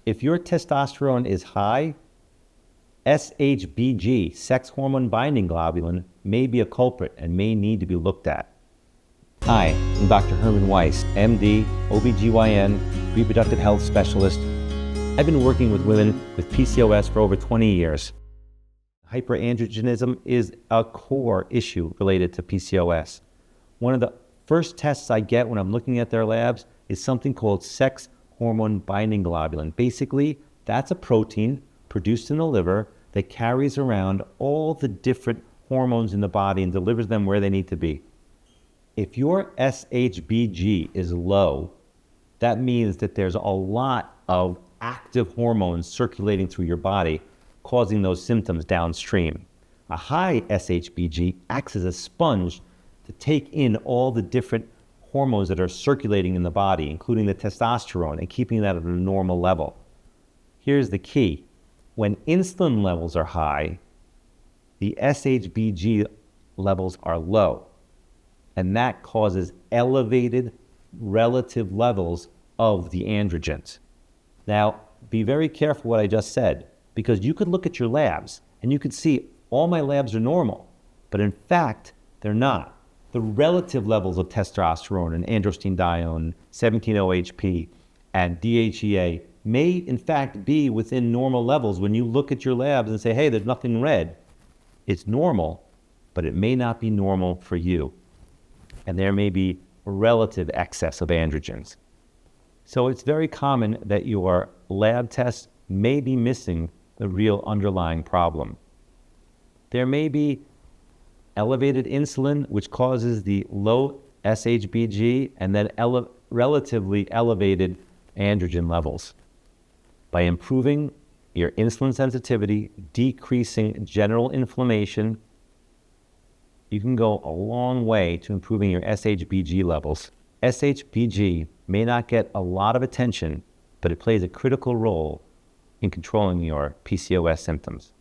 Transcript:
If your testosterone is high, SHBG, sex hormone binding globulin, may be a culprit and may need to be looked at. Hi, I'm Dr. Herman Weiss, MD, OBGYN, reproductive health specialist. I've been working with women with PCOS for over 20 years. Hyperandrogenism is a core issue related to PCOS. One of the first tests I get when I'm looking at their labs is something called sex hormone binding globulin. Basically, that's a protein produced in the liver that carries around all the different hormones in the body and delivers them where they need to be. If your SHBG is low, that means that there's a lot of active hormones circulating through your body, causing those symptoms downstream. A high SHBG acts as a sponge to take in all the different hormones that are circulating in the body, including the testosterone, and keeping that at a normal level. Here's the key. When insulin levels are high, the SHBG levels are low, and that causes elevated relative levels of the androgens. Now, be very careful what I just said, because you could look at your labs and you could see all my labs are normal, but in fact, they're not. The relative levels of testosterone and androstenedione, 17-OHP, and DHEA may in fact be within normal levels. When you look at your labs and say, hey, there's nothing red, it's normal, but it may not be normal for you. And there may be relative excess of androgens. So it's very common that your lab tests may be missing the real underlying problem. There may be elevated insulin, which causes the low SHBG, and then relatively elevated androgen levels. By improving your insulin sensitivity, decreasing general inflammation, you can go a long way to improving your SHBG levels. SHBG may not get a lot of attention, but it plays a critical role in controlling your PCOS symptoms.